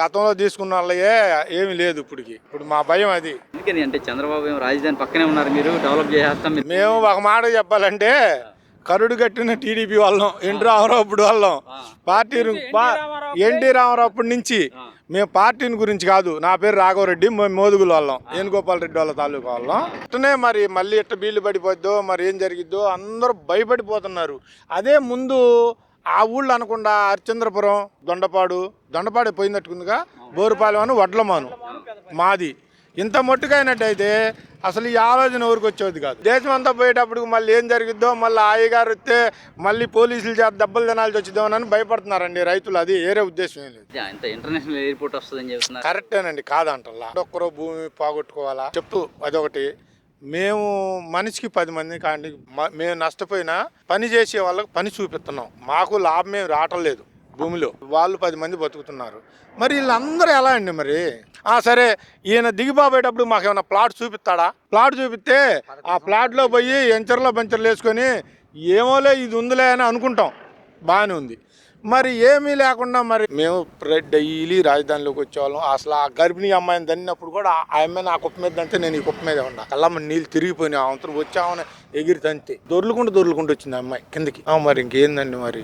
గతంలో తీసుకున్న వాళ్ళయే ఏమీ లేదు ఇప్పుడు మా భయం అది. ఎందుకని అంటే చంద్రబాబు ఏమో రాజధాని పక్కనే ఉన్నారు, మీరు డెవలప్ చేసేస్తాం. మేము ఒక మాట చెప్పాలంటే కరుడు కట్టిన టీడీపీ వాళ్ళం, ఎన్టీ రామారావు అప్పుడు వాళ్ళం పార్టీని ఎన్టీ రామారావు అప్పటి నుంచి మేము పార్టీని గురించి కాదు. నా పేరు రాఘవరెడ్డి, మేము మోదుగుల వాళ్ళం, వేణుగోపాల్ రెడ్డి వాళ్ళ తాలూకా వాళ్ళం. ఇట్టనే మరి మళ్ళీ ఇట్ట బీళ్ళు పడిపోద్దో మరి ఏం జరిగిద్దో అందరూ భయపడిపోతున్నారు. అదే ముందు ఆ ఊళ్ళో అనకుండా హరిచంద్రపురం, దొండపాడు పోయినట్టుకుందిగా, బోరుపాలెం అని వడ్లమాను మాది. ఇంత మొట్టుకైనట్టయితే అసలు ఈ ఆలోచన ఎవరికి వచ్చేది కాదు. దేశం అంతా పోయేటప్పుడు మళ్ళీ ఏం జరిగిద్దో, మళ్ళీ అయ్యగారు వస్తే మళ్ళీ పోలీసులు చేత దెబ్బలు తినాల్సి వచ్చిద్దామని భయపడుతున్నారండి రైతులు. అది వేరే ఉద్దేశం ఏం లేదు. ఇంటర్నేషనల్ ఎయిర్పోర్ట్ వస్తుందని చెప్తున్నారు. కరెక్టేనండి, కాదంటల్లా. ఒక్కరో భూమి పోగొట్టుకోవాలా చెప్పు, అదొకటి. మేము మనిషికి 10 మంది కానీ మేము నష్టపోయినా పని చేసే వాళ్ళకి పని చూపిస్తున్నాం. మాకు లాభం ఏమి రావటం లేదు భూమిలో. వాళ్ళు 10 మంది బతుకుతున్నారు. మరి వీళ్ళందరూ ఎలా అండి మరి? సరే, ఈయన దిగిపోయేటప్పుడు మాకు ఏమైనా ప్లాట్ చూపిస్తాడా? ప్లాట్ చూపిస్తే ఆ ప్లాట్లో పోయి ఎంచర్లో బంచర్లు వేసుకొని ఏమోలే ఇది ఉందిలే అని అనుకుంటాం, బాగానే ఉంది. మరి ఏమీ లేకుండా మరి మేము డైలీ రాజధానిలోకి వచ్చేవాళ్ళం. అసలు ఆ గర్భిణీ అమ్మాయిని దన్నినప్పుడు కూడా ఆ అమ్మాయిని ఆ కుప్ప మీద దంతే నేను ఈ కుప్ప మీద ఉన్నా. కళ్ళమ్మ నీళ్ళు తిరిగిపోయినాయి. అంతా వచ్చామని ఎగిరి తంతే దొర్లుకుంటూ వచ్చింది ఆ అమ్మాయి కిందకి. మరి ఇంకేందండి మరి?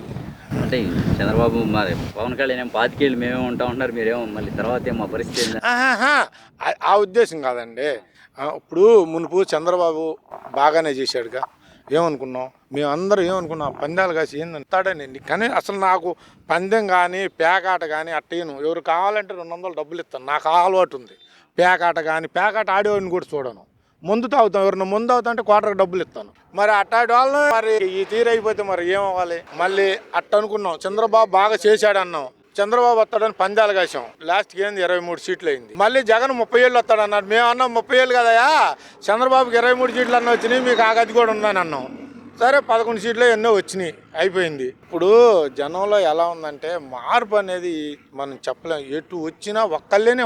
అంటే చంద్రబాబు మరి పవన్ కళ్యాణ్ 25 ఏళ్ళు మేమే ఉంటా ఉన్నారు, మీరేమో మళ్ళీ తర్వాత ఏమో పరిస్థితి. ఆ ఉద్దేశం కాదండి. ఇప్పుడు మునుపు చంద్రబాబు బాగానే చేశాడుగా, ఏమనుకున్నాం మేమందరం? ఏమనుకున్నాం? పందాలు కాసి ఏందంటాడనండి. కానీ అసలు నాకు పందెం కానీ పేకాట కానీ అట్టేను. ఎవరు కావాలంటే 200 డబ్బులు ఇస్తాను. నాకు అలవాటు ఉంది. పేకాట ఆడేవాడిని కూడా చూడను. ముందు తాగుతాం, ఎవరైనా ముందు తాగుతా అంటే క్వార్టర్కి డబ్బులు ఇస్తాను. మరి అట్టాడి వాళ్ళని మరి ఈ తీరైపోతే మరి ఏమవ్వాలి? మళ్ళీ అట్ట అనుకున్నాం. చంద్రబాబు బాగా చేశాడు అన్నాం. చంద్రబాబు వస్తాడని పందాలు కాసాం. లాస్ట్కి ఏంది 23 సీట్లు అయింది. మళ్ళీ జగన్ 30 ఏళ్ళు వస్తాడన్నాడు. మేము అన్నాం 30 ఏళ్ళు కదయా, చంద్రబాబుకి 23 సీట్లు అన్న వచ్చినాయి, మీకు ఆ గది కూడా ఉందని అన్నాం. సరే 11 సీట్లు ఎన్నో వచ్చినాయి, అయిపోయింది. ఇప్పుడు జనంలో ఎలా ఉందంటే మార్పు అనేది మనం చెప్పలేం. ఎటు వచ్చినా ఒక్కళ్ళేనే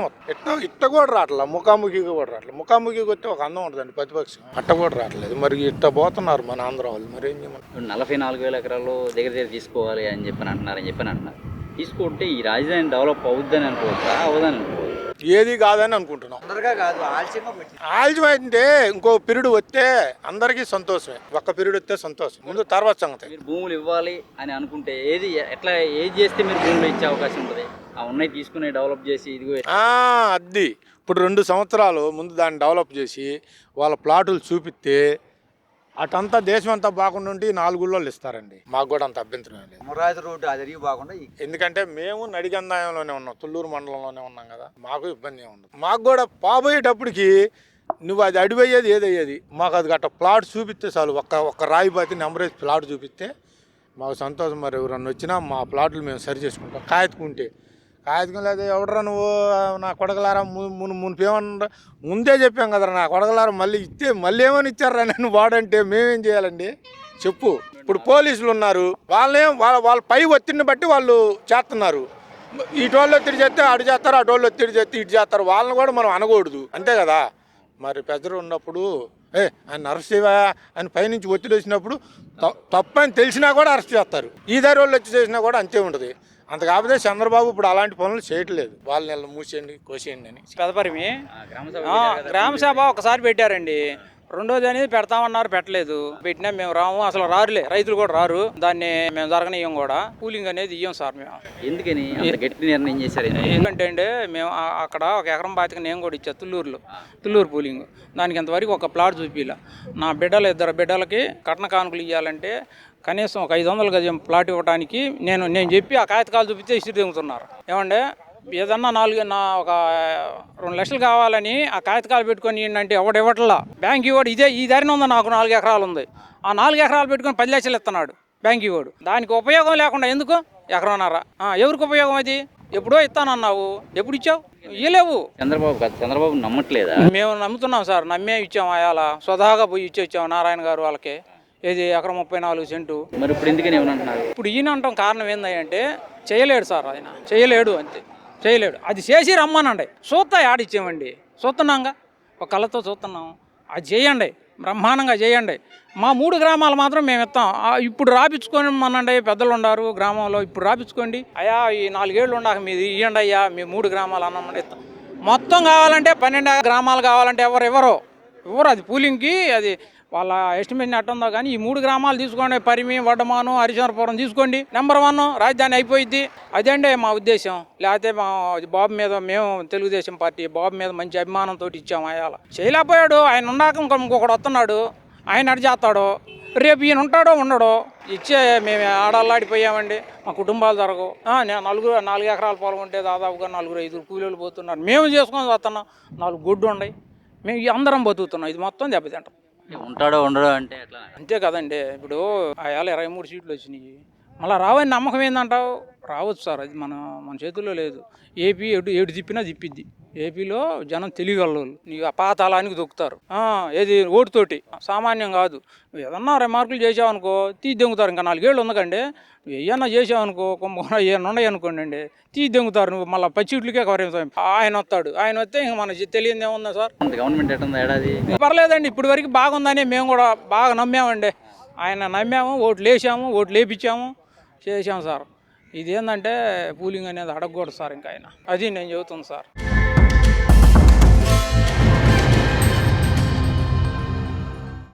ఇట్ట కూడా రావట్లే, ముఖాముఖిగా కూడా రావట్లేదు. ముఖాముఖిగా వస్తే ఒక అందం ఉంటుందండి ప్రతిపక్షం, అట్ట కూడా రావట్లేదు. మరి ఇట్ట పోతున్నారు మన ఆంధ్ర వాళ్ళు. మరి ఏం చేయమని? 44,000 ఎకరాలు దగ్గర తీసుకోవాలి అని చెప్పని అంటున్నారు. తీసుకుంటే ఈ రాజధాని డెవలప్ అవుద్దని అనుకోవచ్చా, అవదని అనుకోవచ్చు? ఏది కాదని అనుకుంటున్నాం. ఆలస్యం అయితే ఇంకో పీరియడ్ వస్తే అందరికీ సంతోషమే. ఒక్క పీరియడ్ వస్తే సంతోషం, ముందు తర్వాత సంగతి. మీరు భూములు ఇవ్వాలి అని అనుకుంటే ఏది చేస్తే మీరు భూములు ఇచ్చే అవకాశం ఉంటుంది? ఆ ఉన్నాయి తీసుకుని డెవలప్ చేసి ఇదిగో అది ఇప్పుడు 2 సంవత్సరాలు ముందు దాన్ని డెవలప్ చేసి వాళ్ళ ప్లాటులు చూపిస్తే అటంతా దేశం అంతా బాగుండి ఉంటే 4 ఊళ్ళో ఇస్తారండి. మాకు కూడా అంత అభ్యంతరం లేదు. మురాది రోడ్డు అది బాగుండా. ఎందుకంటే మేము నడిగందాయంలోనే ఉన్నాం, తుళ్ళూరు మండలంలోనే ఉన్నాం కదా, మాకు ఇబ్బంది ఏమి ఉండదు. మాకు కూడా పోయేటప్పటికి నువ్వు అది అడిపోయేది ఏదయ్యేది, మాకు అది గట్ట ప్లాట్ చూపిస్తే చాలు. ఒక్క రాయిబాతి నెంబరేజ్ ప్లాట్ చూపిస్తే మాకు సంతోషం. మరి ఎవరన్నా వచ్చినా మా ప్లాట్లు మేము సరి చేసుకుంటాం. కాయతుకుంటే లేదు, ఎవడరా నువ్వు నా కొడగలారా మునిపేమన్నా ముందే చెప్పాం కదరా నా కొడగలారా, మళ్ళీ ఇస్తే మళ్ళీ ఏమని ఇచ్చారా నేను వాడంటే మేమేం చేయాలండి చెప్పు? ఇప్పుడు పోలీసులు ఉన్నారు, వాళ్ళ పై ఒత్తిడిని బట్టి వాళ్ళు చేస్తున్నారు. ఇటోళ్ళు ఒత్తిడి చేస్తే అటు చేస్తారు, అటోళ్ళు ఒత్తిడి చేస్తే ఇటు చేస్తారు. వాళ్ళని కూడా మనం అనకూడదు, అంతే కదా. మరి పెద్దలు ఉన్నప్పుడు ఆయన అరెస్ట్ చేయవా అని పైనుంచి ఒత్తిడి వచ్చినప్పుడు తప్పని తెలిసినా కూడా అరెస్ట్ చేస్తారు. ఈ దారి వాళ్ళు వచ్చి చేసినా కూడా అంతే ఉంటుంది. అంత కాకపోతే చంద్రబాబు ఇప్పుడు అలాంటి పనులు చేయట్లేదు. వాళ్ళని మూసేయండి, కోసేయండి అని. పెదపరిమి గ్రామసభ ఒకసారి పెట్టారండి, రెండోది అనేది పెడతామన్నారు, పెట్టలేదు. పెట్టినా మేము రాము, అసలు రారులే, రైతులు కూడా రారు. దాన్ని మేము జరగనియ్యం కూడా, కూలింగ్ అనేది ఇయ్యం సార్ మేము. ఎందుకని గట్టి నిర్ణయం చేశారు? ఎందుకంటే అండి మేము అక్కడ 1 ఎకరం బాతికి నేను కూడా ఇచ్చా, తుళ్ళూరు పూలింగ్. దానికి ఇంతవరకు ఒక ప్లాట్ చూపిలా. నా బిడ్డలు 2 బిడ్డలకి కట్న కానుకలు ఇవ్వాలంటే కనీసం ఒక 500 గజం ప్లాట్ ఇవ్వడానికి నేను చెప్పి ఆ కాగితాలు చూపిస్తే ఇసురు దిగుతున్నారు. ఏమంటే ఏదన్నా ఒక 2 లక్షలు కావాలని ఆ కాగితాలు పెట్టుకొని అంటే ఇవ్వట్లా. బ్యాంక్ ఇవ్వడు ఈ దారిన ఉంది, నాకు 4 ఎకరాలు ఉంది, ఆ 4 ఎకరాలు పెట్టుకొని 10 లక్షలు ఇస్తున్నాడు బ్యాంక్ ఇవ్వడు. దానికి ఉపయోగం లేకుండా ఎందుకు? 1.5 ఎకరం ఎవరికి ఉపయోగం అది? ఎప్పుడో ఇస్తానన్నావు, ఎప్పుడు ఇచ్చావు? ఇవ్వలేవు. చంద్రబాబు నమ్మట్లేదా? మేము నమ్ముతున్నాం సార్, నమ్మే ఇచ్చాము. అలా స్వతహాగా పోయి ఇచ్చాము నారాయణ గారు వాళ్ళకి. ఏది 1.34 సెంటు. మరి ఇప్పుడు ఎందుకని ఏమనంటున్నారు? ఇప్పుడు ఈయన అంటాం కారణం ఏంటంటే చేయలేడు సార్, ఆయన చేయలేడు, అంతే చేయలేడు. అది చేసి రమ్మనండి, చూస్తా ఆడిచ్చామండి, చూస్తున్నాంగా, ఒక కళ్ళతో చూస్తున్నాం. అది చేయండి, బ్రహ్మాండంగా చేయండి. మా 3 గ్రామాలు మాత్రం మేము ఇస్తాం. ఇప్పుడు రాపించుకొని మనండి, పెద్దలు ఉన్నారు గ్రామంలో, ఇప్పుడు రాపించుకోండి అయ్యా, ఈ 4 ఏళ్ళు ఉండాక మీది ఇవ్వండి అయ్యా, మీ 3 గ్రామాలు అన్నమాట ఇస్తాం. మొత్తం కావాలంటే 12 గ్రామాలు కావాలంటే ఎవరు అది పూలింగ్కి, అది వాళ్ళ ఎస్టిమేషన్ ఎట్టుందో కానీ ఈ 3 గ్రామాలు తీసుకోండి. పరిమి, వడ్డమాను, హరిశంకరపురం తీసుకోండి. నెంబర్ 1 రాజధాని అయిపోయింది. అదండి మా ఉద్దేశం. లేకపోతే మా బాబు మీద, మేము తెలుగుదేశం పార్టీ బాబు మీద మంచి అభిమానంతో ఇచ్చాము. అయ్యాల చేయలేకపోయాడు. ఆయన ఉన్నాక ఇంకొకడు వస్తున్నాడు, ఆయన అడి చేస్తాడు. రేపు ఈయన ఉంటాడో ఉండడో. ఇచ్చే మేము ఆడల్లాడిపోయామండి. మా కుటుంబాలు జరగవు. నేను 4 ఎకరాల పొలం ఉంటే దాదాపుగా 4-5 కూలీలు పోతున్నారు. మేము చేసుకొని వస్తున్నాం. 4 గుడ్డు ఉన్నాయి. మేము అందరం బతుకుతున్నాం. ఇది మొత్తం దెబ్బతింటాం. ఉంటాడో ఉండడో అంటే ఎట్లా? అంతే కదండి. ఇప్పుడు ఆయాల 23 సీట్లు వచ్చినాయి. మళ్ళీ రావని నమ్మకం ఏందంటావు? రావచ్చు సార్, అది మన చేతుల్లో లేదు. ఏపీ ఎటు తిప్పినా తిప్పిద్ది. ఏపీలో జనం తెలియగలరు. నీకు ఆ పాతాళానికి దొక్కుతారు. ఏది ఓటుతోటి సామాన్యం కాదు. నువ్వు ఏదన్నా రిమార్కులు చేసావనుకో దెంగుతారు. ఇంకా 4 ఏళ్ళు ఉందకండి. నువ్వు ఏమన్నా చేసావనుకో, ఏమన్నా ఉన్నాయి అనుకోండి అండి, దెంగుతారు. నువ్వు మళ్ళీ పచ్చిట్లకే కవరేస్తాం. ఆయన వస్తాడు. ఆయన వస్తే ఇంక మనకి తెలియదు ఏముందా సార్? గవర్నమెంట్ ఎట్టుందా ఏడాది? పర్లేదండి, ఇప్పటి వరకు బాగుందని మేము కూడా బాగా నమ్మామండి. ఆయన నమ్మాము, ఓట్లు వేసాము, ఓట్లు వేపించాము, చేసాము సార్. ఇదేంటంటే పూలింగ్ అనేది అడగకూడదు సార్. ఇంకా ఆయన అది నేను చెబుతుంది సార్.